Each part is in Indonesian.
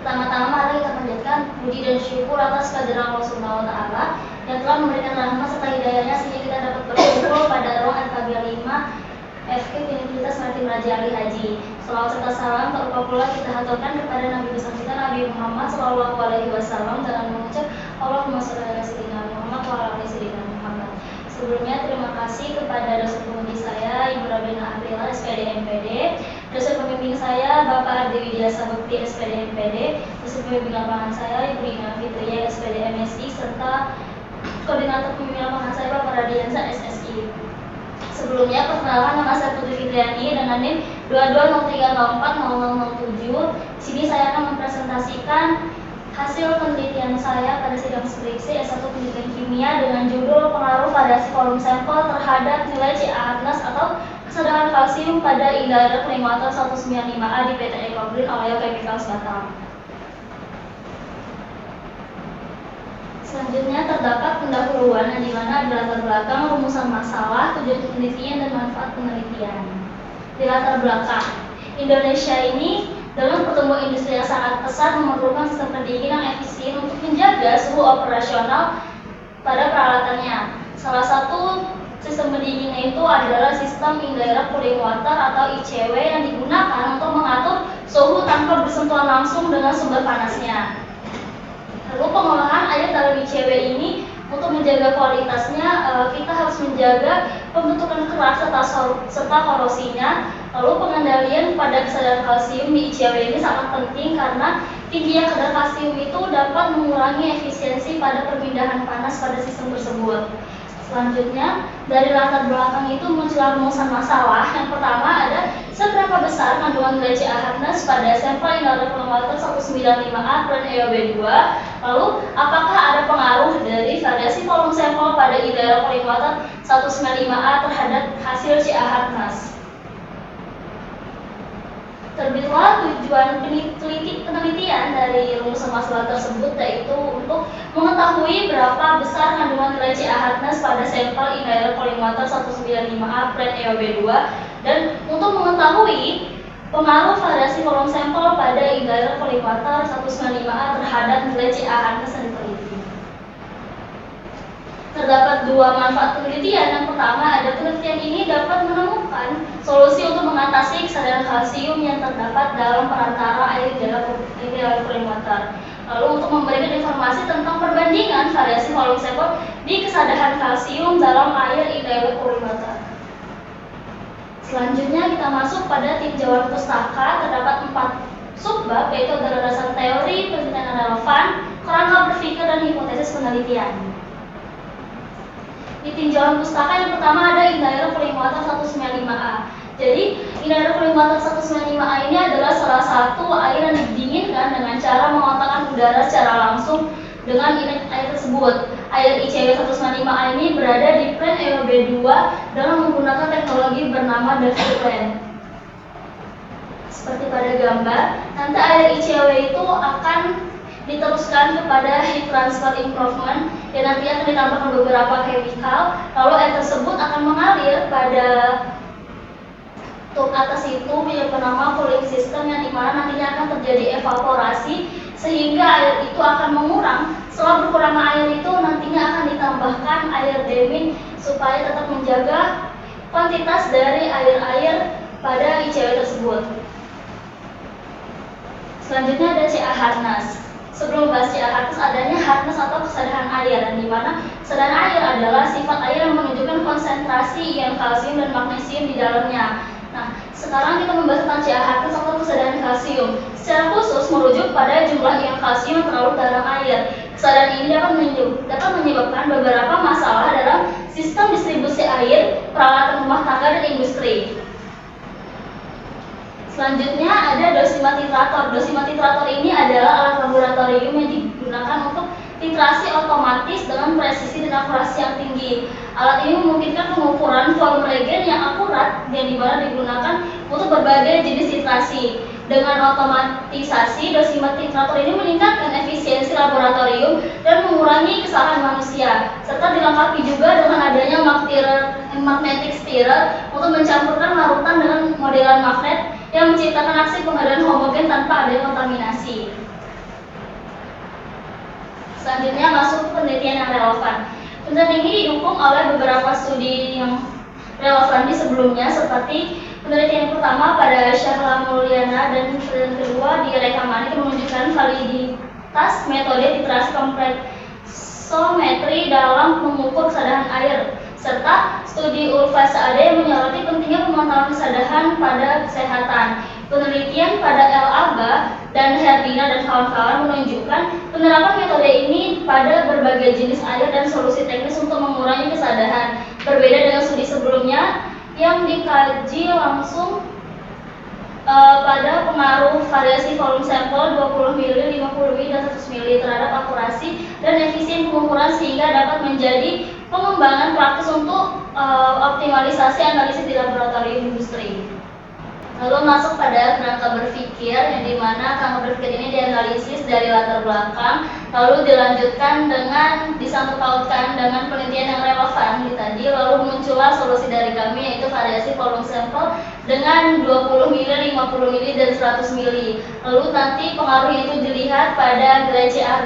Pertama-tama mari kita panjatkan puji dan syukur atas kehadiran Allah Subhanahu wa taala yang telah memberikan rahmat serta hidayahnya sehingga kita dapat berkumpul pada ruang NPG 5 FK Universitas Maritim Raja Ali Haji. Salawat serta salam berupa pula kita haturkan kepada Nabi besar kita Nabi Muhammad Shallallahu Alaihi Wasallam dengan mengucap Allahumma sholli ala sayyidina Muhammad wa ala ali sayyidina Muhammad. Sebelumnya terima kasih kepada dosen penguji saya Ibu Rabina Aprila SPD MPD, dosen pembimbing saya Bapak Ardi Widyasa Bekti SPD MPD, dosen pembimbing lapangan saya Ibu Ina Fitriya SPD MSI serta koordinator pembimbing lapangan saya Bapak Radiansa SSI. Sebelumnya perkenalkan nama saya Putri Fitriani dengan NIM 2203040007. Di sini saya akan mempresentasikan hasil penelitian saya pada sidang skripsi S1 Pendidikan Kimia dengan judul pengaruh variasi volume sampel terhadap nilai CA-Hardness atau kesadaran kalsium pada indirect flame water 195A di PT Ecogreen Oleo Chemicals Batam. Selanjutnya terdapat pendahuluan di mana di latar belakang rumusan masalah, tujuan penelitian dan manfaat penelitian. Di latar belakang, Indonesia ini dalam pertumbuhan industri yang sangat pesat memerlukan sistem pendingin yang efisien untuk menjaga suhu operasional pada peralatannya. Salah satu sistem pendinginnya itu adalah sistem indirect cooling water atau ICW yang digunakan untuk mengatur suhu tanpa bersentuhan langsung dengan sumber panasnya. Lalu pengolahan air dalam ICW ini untuk menjaga kualitasnya kita harus menjaga pembentukan keras serta korosinya. Lalu pengendalian pada kesadaran kalsium di ICW ini sangat penting karena tingginya kadar kalsium itu dapat mengurangi efisiensi pada perpindahan panas pada sistem tersebut. Selanjutnya, dari latar belakang itu muncul rumusan masalah. Yang pertama ada seberapa besar kandungan nilai CA-Hardness pada sampel indirect flame water 195A plan EOB2. Lalu, apakah ada pengaruh dari variasi volume sampel pada indirect flame water 195A terhadap hasil CA-Hardness? Terbitlah tujuan penelitian dari rumusan masalah tersebut, yaitu untuk mengetahui berapa besar kandungan nilai CA-Hardness pada sampel indirect flame water 195A plan EOB2 dan untuk mengetahui pengaruh variasi volume sampel pada indirect flame water 195A terhadap nilai CA-Hardness yang diteliti. Terdapat dua manfaat penelitian. Yang pertama, ada penelitian ini dapat menemukan solusi untuk mengatasi kesadaran kalsium yang terdapat dalam perantara air dalam flame water. Lalu untuk memberikan informasi tentang perbandingan variasi volume sampel di kesadaran kalsium dalam air indirect flame water. Selanjutnya kita masuk pada tinjauan pustaka. Terdapat 4 subbab, yaitu dari dasar teori, penelitian relevan, kerangka berpikir, dan hipotesis penelitian. Di tinjauan pustaka yang pertama ada indirect flame water 195A. Jadi indirect flame water 195A ini adalah salah satu air yang didinginkan dengan cara mengontakkan udara secara langsung dengan air tersebut. Air ICW 195A ini berada di plan EOB2 dengan menggunakan teknologi bernama Davy Plan. Seperti pada gambar, nanti air ICW itu akan diteruskan kepada heat transfer improvement yang nanti akan ditambahkan beberapa chemical, lalu air tersebut akan mengalir pada tub atas itu yang bernama cooling system, yang dimana nantinya akan terjadi evaporasi sehingga air itu akan mengurang. Setelah berkurang air itu nantinya akan ditambahkan air demin supaya tetap menjaga kuantitas dari air-air pada ICW tersebut. Selanjutnya ada CA-Hardness. Sebelum bahas CA-Hardness, adanya hardness atau kesadaran air, di mana kesadaran air adalah sifat air yang menunjukkan konsentrasi ion kalsium dan magnesium di dalamnya. Nah, sekarang kita membahas tentang CA-Hardness atau kesadaran kalsium. Secara khusus merujuk pada jumlah ion kalsium yang terlarut dalam air. Kesadaran ini dapat menyebabkan beberapa masalah dalam sistem distribusi air, peralatan rumah tangga, dan industri. Selanjutnya ada dosimetritrator. Dosimetritrator ini adalah alat laboratorium yang digunakan untuk titrasi otomatis dengan presisi dan akurasi yang tinggi. Alat ini memungkinkan pengukuran volume reagen yang akurat yang dimana digunakan untuk berbagai jenis titrasi. Dengan otomatisasi, dosimetritrator ini meningkatkan efisiensi laboratorium dan mengurangi kesalahan manusia, serta dilengkapi juga dengan adanya magnetic stirrer untuk mencampurkan larutan dengan modelan magnet yang menciptakan aksi pengadaan homogen tanpa adanya kontaminasi. Selanjutnya masuk ke penelitian yang relevan. Penelitian ini didukung oleh beberapa studi yang relevan di sebelumnya, seperti penelitian yang pertama pada Syahla Mulyana dan penelitian kedua di Rekamani menunjukkan validitas metode titrasi kompleksometri dalam mengukur kesadaran air, serta studi Ulfa Saade yang menyoroti pentingnya pemantauan kesadaran pada kesehatan. Penelitian pada El Abba dan Herdina dan kawan-kawan menunjukkan penerapan metode ini pada berbagai jenis air dan solusi teknis untuk mengurangi kesadaran. Berbeda dengan studi sebelumnya yang dikaji langsung pada pengaruh variasi volume sampel 20 ml, 50 ml, dan 100 ml terhadap akurasi dan efisien pengukuran, sehingga dapat menjadi pengembangan praktis untuk optimalisasi analisis di laboratorium industri. Lalu masuk pada kerangka berpikir, yang dimana kerangka berpikir ini dianalisis dari latar belakang, lalu dilanjutkan dengan disangkut pautkan dengan penelitian yang relevan tadi, lalu muncullah solusi dari kami, yaitu variasi volume sampel dengan 20 ml, 50 ml, dan 100 ml. Lalu nanti pengaruhnya itu dilihat pada nilai CA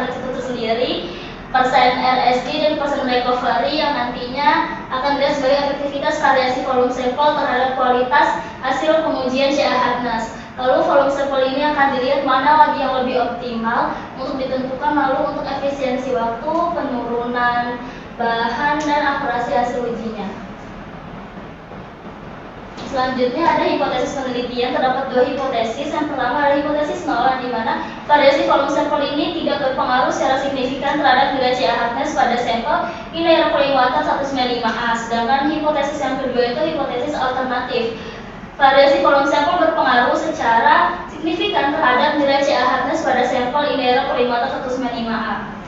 itu sendiri, persen RSD dan persen recovery, yang nantinya akan dilihat sebagai efektivitas variasi volume sampel terhadap kualitas hasil pengujian CA-Harkness. Lalu volume sampel ini akan dilihat mana lagi yang lebih optimal untuk ditentukan, lalu untuk efisiensi waktu, penurunan bahan, dan akurasi hasil ujinya. Selanjutnya ada hipotesis penelitian. Terdapat dua hipotesis. Yang pertama adalah hipotesis nol, di mana variasi volume sampel ini tidak berpengaruh secara signifikan terhadap nilai CA-Harkness pada sampel in air cooling water 195A. Sedangkan hipotesis yang kedua itu hipotesis alternatif. Variasi volume sampel berpengaruh secara signifikan terhadap nilai CA-Harkness pada sampel in air cooling water 195A.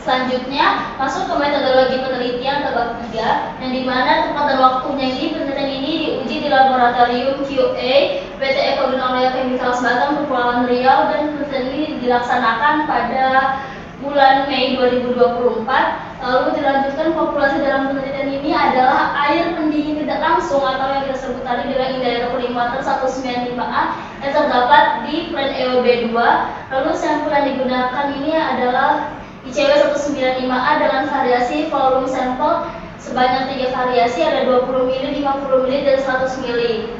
Selanjutnya masuk ke metodologi penelitian atau bab 3, yang dimana tempat dan waktunya ini penelitian ini diuji di laboratorium QA PT Econolia Chemicals Batam, Kepulauan Riau, dan penelitian ini dilaksanakan pada bulan Mei 2024. Lalu dilanjutkan populasi dalam penelitian ini adalah air pendingin tidak langsung atau yang kita sebut tadi dengan indirect cooling water 195A yang terdapat di plan EOB2. Lalu sampel yang digunakan ini adalah ICW 195A dengan variasi volume sampel sebanyak 3 variasi, ada 20 ml, 50 ml, dan 100 ml.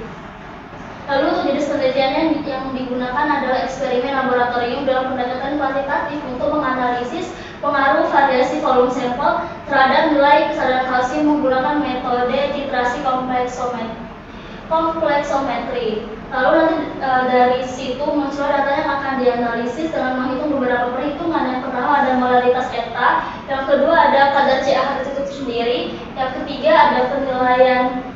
Lalu untuk jenis penelitian yang digunakan adalah eksperimen laboratorium dalam pendekatan kuantitatif untuk menganalisis pengaruh variasi volume sampel terhadap nilai kesadaran kalsium menggunakan metode titrasi kompleksometri. Lalu nanti dari situ muncul data yang akan dianalisis dengan menghitung beberapa perhitungan. Yang pertama ada molaritas eta, yang kedua ada kadar CA itu sendiri, yang ketiga ada penilaian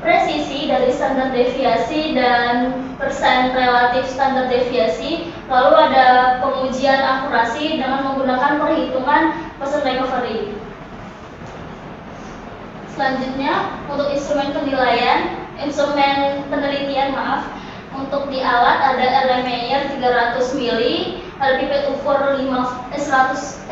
presisi dari standar deviasi dan persen relatif standar deviasi. Lalu ada pengujian akurasi dengan menggunakan perhitungan persen recovery. Selanjutnya untuk instrumen penelitian, untuk di alat ada Erlenmeyer 300 ml, ada pipet ukur 100.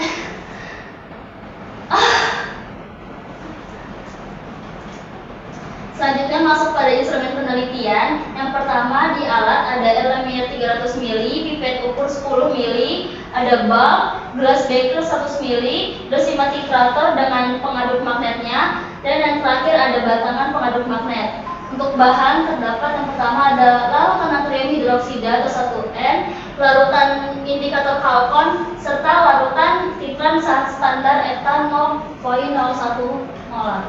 Selanjutnya masuk pada instrumen penelitian. Yang pertama di alat ada Erlenmeyer 300 ml, pipet ukur 10 ml, ada bulb, gelas beker 100 ml, dosimetrikrator dengan pengaduk magnetnya, dan yang terakhir ada batangan pengaduk magnet. Untuk bahan terdapat yang pertama ada larutan natrium hidroksida atau 1N, larutan indikator kalkon, serta larutan titran standar etan 0,01 molar.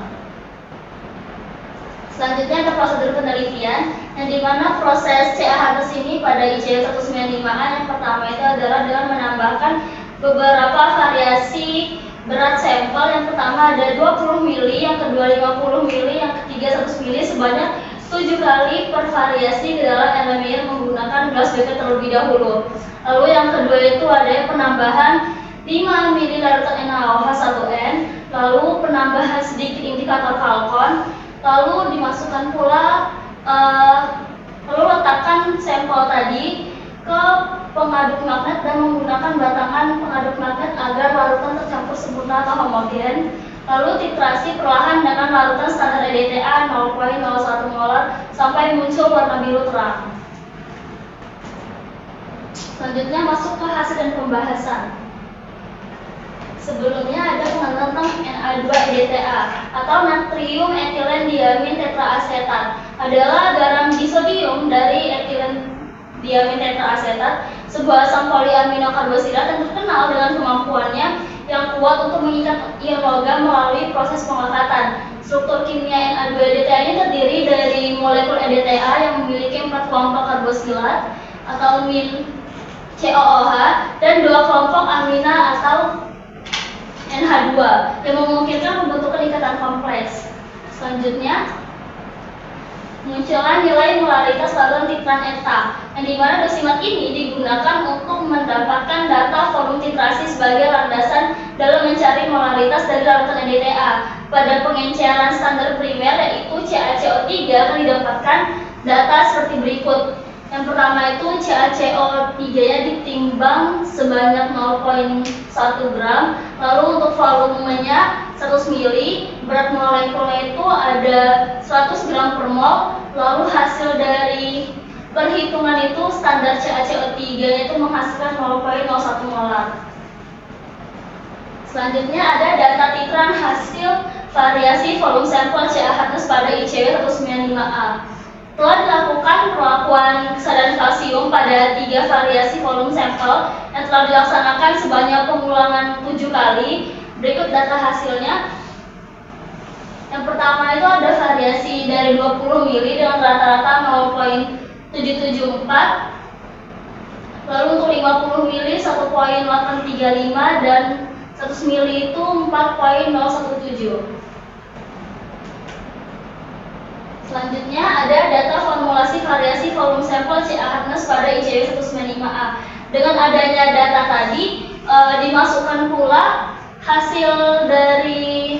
Selanjutnya ada prosedur penelitian, yang dimana proses CA-Harkness ini pada ICW 195A yang pertama itu adalah dengan menambahkan beberapa variasi berat sampel. Yang pertama ada 20 ml, yang kedua 50 ml, yang ketiga 100 ml sebanyak 7 kali per variasi di dalam Erlenmeyer menggunakan gelas beker terlebih dahulu. Lalu yang kedua itu ada penambahan 5 ml larutan NaOH1N, lalu penambahan sedikit indikator kalkon, lalu dimasukkan pula lalu letakkan sampel tadi ke pengaduk magnet dan menggunakan batangan pengaduk magnet agar larutan tercampur sempurna atau homogen. Lalu titrasi perlahan dengan larutan standar EDTA 0,01 molar sampai muncul warna biru terang. Selanjutnya masuk ke hasil dan pembahasan. Sebelumnya ada pengenalan tentang Na2EDTA atau natrium etilen diamin tetraasetat, adalah garam disodium dari etilen diamin tetraasetat, sebuah asam poliaminokarboksilat yang terkenal dengan kemampuannya yang kuat untuk mengikat ion logam melalui proses pengangkatan. Struktur kimia Na2EDTA ini terdiri dari molekul EDTA yang memiliki 4 kelompok karboksilat atau min COOH dan 2 kelompok amina atau NH2 yang memungkinkan pembentukan ikatan kompleks. Selanjutnya, muncullah nilai molaritas larutan titran eta, yang dimana dosimet ini digunakan untuk mendapatkan data volume titrasi sebagai landasan dalam mencari molaritas dari larutan EDTA. Pada pengenceran standar primer yaitu CaCO3 akan didapatkan data seperti berikut. Yang pertama itu CaCO3-nya ditimbang sebanyak 0,1 gram, lalu untuk volumenya 100 ml, berat molekulnya itu ada 100 gram per mol, lalu hasil dari perhitungan itu standar CaCO3-nya itu menghasilkan 0,01 molar. Selanjutnya ada data titran hasil variasi volume sampel CaH+ pada ICW 195A. Telah dilakukan perlakuan kesadaran kalsium pada 3 variasi volume sampel yang telah dilaksanakan sebanyak pengulangan 7 kali. Berikut data hasilnya. Yang pertama itu ada variasi dari 20 ml dengan rata-rata 0,774. Lalu untuk 50 ml 1,835 dan 100 ml itu 4,017. Selanjutnya ada data formulasi variasi volume sampel CaH+ pada ICW 195A. Dengan adanya data tadi, dimasukkan pula hasil dari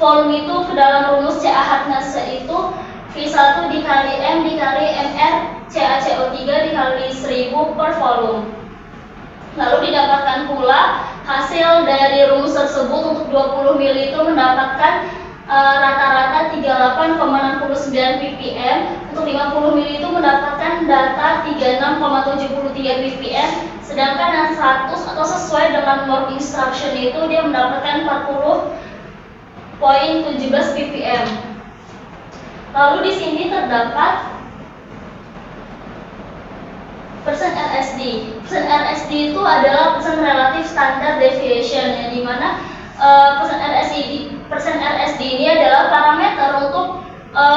volume itu ke dalam rumus CaH+ yaitu V1 dikali M dikali MR CaCO3 dikali 1000 per volume. Lalu didapatkan pula hasil dari rumus tersebut untuk 20 ml itu mendapatkan rata-rata 38,69 ppm, untuk 50 ml itu mendapatkan data 36,73 ppm, sedangkan yang 100 atau sesuai dengan work instruction itu dia mendapatkan 40,17 ppm. Lalu di sini terdapat persen RSD. Persen RSD itu adalah persen relatif standard deviation, yang dimana persen RSD ini adalah parameter untuk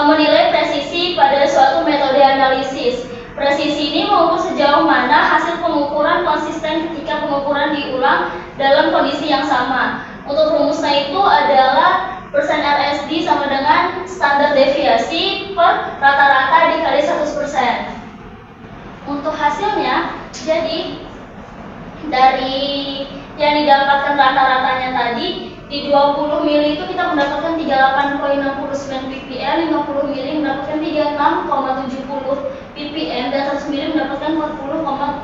menilai presisi pada suatu metode analisis. Presisi ini mengukur sejauh mana hasil pengukuran konsisten ketika pengukuran diulang dalam kondisi yang sama. Untuk rumusnya itu adalah persen RSD sama dengan standar deviasi per rata-rata dikali 100%. Untuk hasilnya, jadi dari yang didapatkan rata-ratanya tadi, di 20 ml itu kita mendapatkan 38,69 ppm, 50 ml mendapatkan 36,70 ppm, dan 100 ml mendapatkan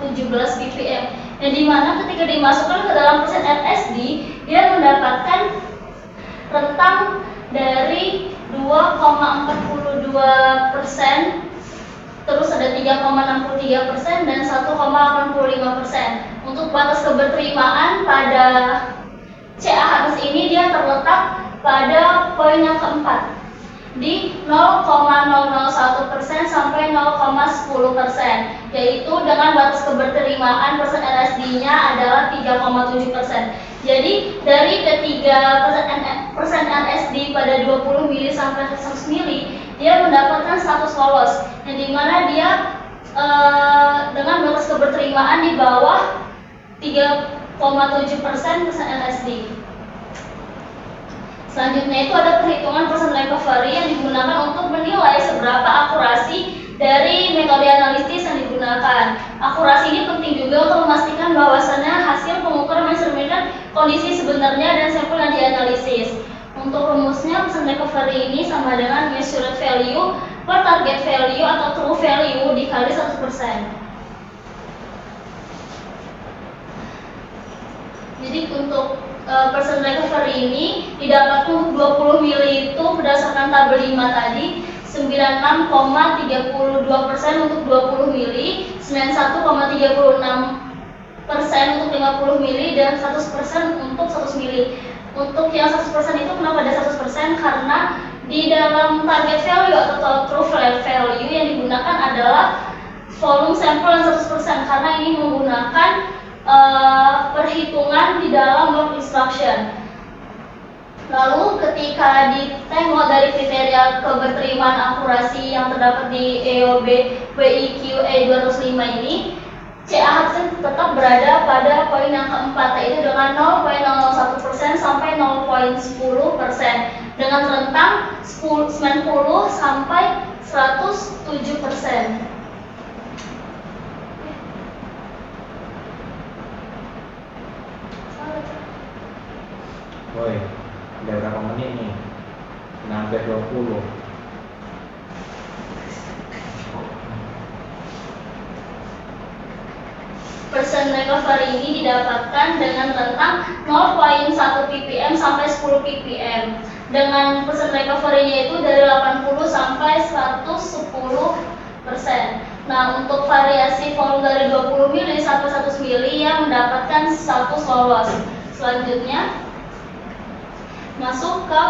40,17 ppm. Yang dimana ketika dimasukkan ke dalam persen RSD, dia mendapatkan rentang dari 2,42%, terus ada 3,63% dan 1,85%. Untuk batas keberterimaan pada CaH+ ini dia terletak pada poin yang keempat di 0,001% sampai 0,10%, yaitu dengan batas keberterimaan persen RSD-nya adalah 3,7%. Jadi dari ketiga persen RSD pada 20 ml sampai 100 ml, dia mendapatkan status lolos, yang dimana dia dengan batas keberterimaan di bawah 3,7% persen RSD. Selanjutnya itu ada perhitungan persen recovery yang digunakan untuk menilai seberapa akurasi dari metode analisis yang digunakan. Akurasi ini penting juga untuk memastikan bahwasannya hasil pengukuran mencerminkan kondisi sebenarnya dan sampel yang dianalisis. Untuk rumusnya, persen recovery ini sama dengan measured value per target value atau true value dikali 100%. Jadi untuk persen recovery ini didapatkan untuk 20 ml itu berdasarkan tabel 5 tadi 96,32% untuk 20 mili, 91,36% untuk 50 mili, dan 100% untuk 100 mili. Untuk yang 100% itu kenapa ada 100%? Karena di dalam target value atau true value yang digunakan adalah volume sampel yang 100%, karena ini menggunakan perhitungan di dalam work instruction. Lalu ketika ditengok dari kriteria keberterimaan akurasi yang terdapat di EOB WIQA 205 ini, CA tetap berada pada poin yang keempat, yaitu dengan 0,001% sampai 0,10%, dengan rentang 90 sampai 107%. Woi, udah berapa menit nih? Hampir 20. Persen recovery ini didapatkan dengan rentang 0,1 ppm sampai 10 ppm, dengan persen recovery-nya itu dari 80 sampai 110%. Nah, untuk variasi volume dari 20 mili sampai 100 mili yang mendapatkan status lolos. Selanjutnya masuk ke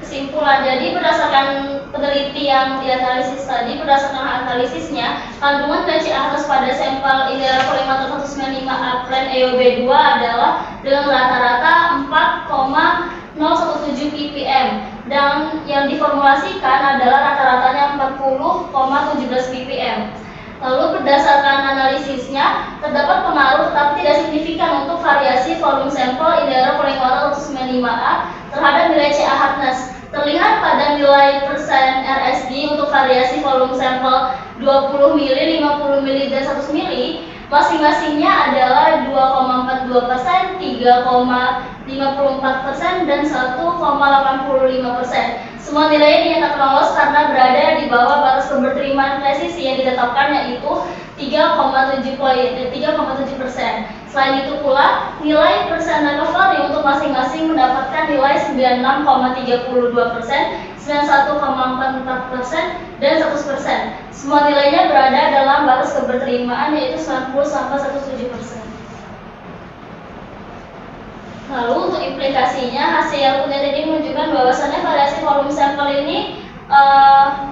kesimpulan. Jadi berdasarkan peneliti yang dianalisis tadi, berdasarkan analisisnya, kandungan CA pada sampel ideal polimer 195A plan EOB2 adalah dengan rata-rata 4,017 ppm, dan yang diformulasikan adalah rata-ratanya 40,17 ppm. Lalu berdasarkan analisisnya, terdapat pengaruh tetapi tidak signifikan untuk variasi volume sampel ideal polimer 195A terhadap nilai CA hardness. Terlihat pada nilai persen RSD untuk variasi volume sampel 20 mili, 50 mili, dan 100 mili, masing-masingnya adalah 2,42%, 3,54%, dan 1,85%. Semua nilai dinyatakan lolos karena berada di bawah batas keberterimaan presisi yang ditetapkan, yaitu 3,7%. Selain itu pula, nilai persen recovery untuk masing-masing mendapatkan nilai 96,32%, 91,44%, dan 100%. Semua nilainya berada dalam batas keberterimaan, yaitu 90-107%. Lalu untuk implikasinya, hasil penelitian ini menunjukkan bahwasannya variasi volume sampel ini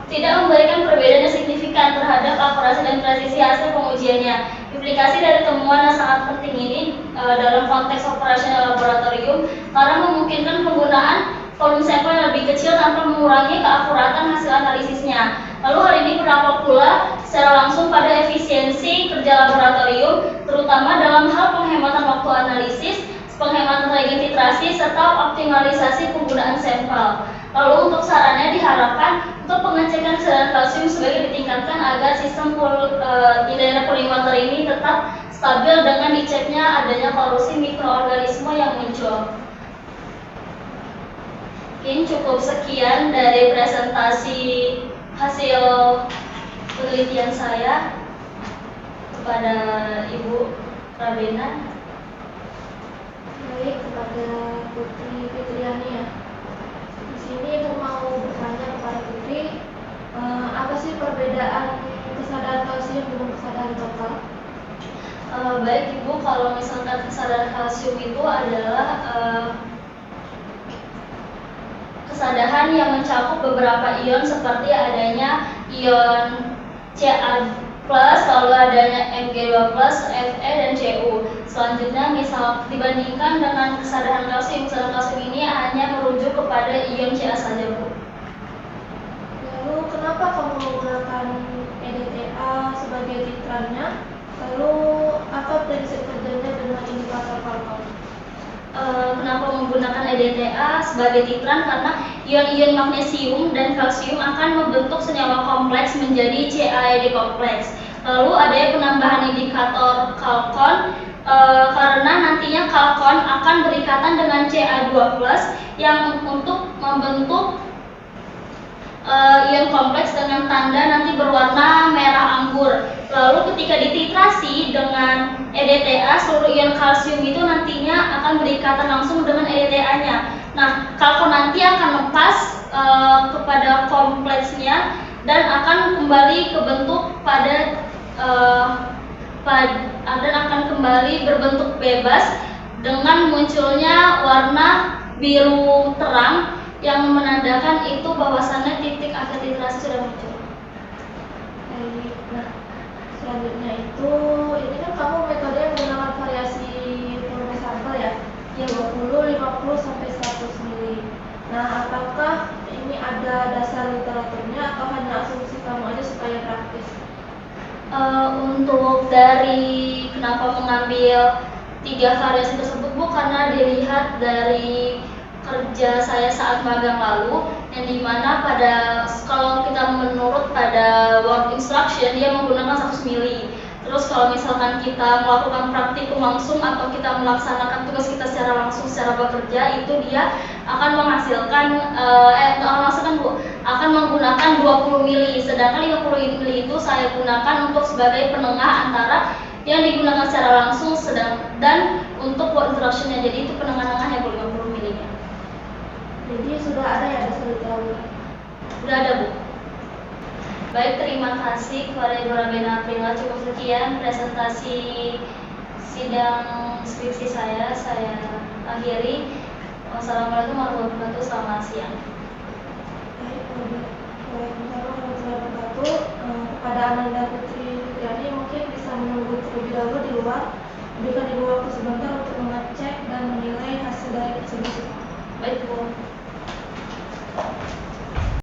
tidak memberikan perbedaan yang signifikan terhadap akurasi dan presisi hasil pengujiannya. Implikasi dari temuan yang sangat penting ini dalam konteks operasional laboratorium karena memungkinkan penggunaan volume sampel yang lebih kecil tanpa mengurangi keakuratan hasil analisisnya. Lalu hal ini berdampak pula secara langsung pada efisiensi kerja laboratorium, terutama dalam hal penghematan waktu analisis, penghematan reagen titrasi, serta optimalisasi penggunaan sampel. Lalu untuk sarannya diharapkan untuk pengecekan kesadaran kalsium sebagai ditingkatkan agar sistem indera polimer ini tetap stabil dengan diceknya adanya korosi mikroorganisme yang muncul. Mungkin cukup sekian dari presentasi hasil penelitian saya kepada Ibu Rabena. Baik, kepada Putri Fitriani ya. Di sini aku mau bertanya kepada Putri, apa sih perbedaan kesadaran kalsium dengan kesadaran total? Baik Ibu, kalau misalkan kesadaran kalsium itu adalah kesadaran yang mencakup beberapa ion seperti adanya ion Ca+, lalu adanya Mg2+, Fe, dan Cu. Selanjutnya, misal dibandingkan dengan kesadaran kalsium ini hanya merujuk kepada ion Ca saja, Bu. Lalu kenapa kamu menggunakan EDTA sebagai titrannya? Lalu apa prinsip kerjanya dengan indikator kalkon? Kenapa menggunakan EDTA sebagai titran? Karena ion-ion magnesium dan kalsium akan membentuk senyawa kompleks menjadi CaED kompleks. Lalu adanya penambahan indikator kalkon karena nantinya kalkon akan berikatan dengan Ca2+ yang untuk membentuk ion kompleks dengan tanda nanti berwarna merah anggur. Lalu ketika dititrasi dengan EDTA, seluruh ion kalsium itu nantinya akan berikatan langsung dengan EDTA-nya. Nah, kalkon nanti akan lepas kepada kompleksnya dan akan kembali ke bentuk dan akan kembali berbentuk bebas dengan munculnya warna biru terang yang menandakan itu bahwasannya titik akhir literasi sudah muncul. Baik, nah selanjutnya itu ini kan kamu metode menggunakan variasi volume sampel ya, yang 20, 50 sampai 100 mili. Nah, apakah ini ada dasar literaturnya atau hanya asumsi kamu aja supaya praktis? Untuk dari kenapa mengambil 3 variasi tersebut, Bu, karena dilihat dari kerja saya saat magang lalu, yang dimana kalau kita menurut pada work instruction dia menggunakan 100 mili. Terus kalau misalkan kita melakukan praktikum langsung atau kita melaksanakan tugas kita secara langsung secara bekerja, itu dia akan menghasilkan akan menggunakan 20 mili, sedangkan 50 mili itu saya gunakan untuk sebagai penengah antara yang digunakan secara langsung dan untuk work instruction-nya. Jadi itu penengah-tengahnya 50 mili nya. Jadi sudah ada ya dasar literatur? Sudah ada, Bu. Baik, terima kasih kepada Ibu Rabena Aprila. Cukup sekian presentasi sidang skripsi saya akhiri. Wassalamualaikum warahmatullahi wabarakatuh. Selamat siang. Baik, Waalaikumsalam warahmatullahi wabarakatuh. Kepada Ananda Putri Fitriani mungkin bisa menunggu terlebih dahulu di luar. Berikan Ibu waktu sebentar untuk mengecek dan menilai hasil dari eksebisi. Baik, Bu.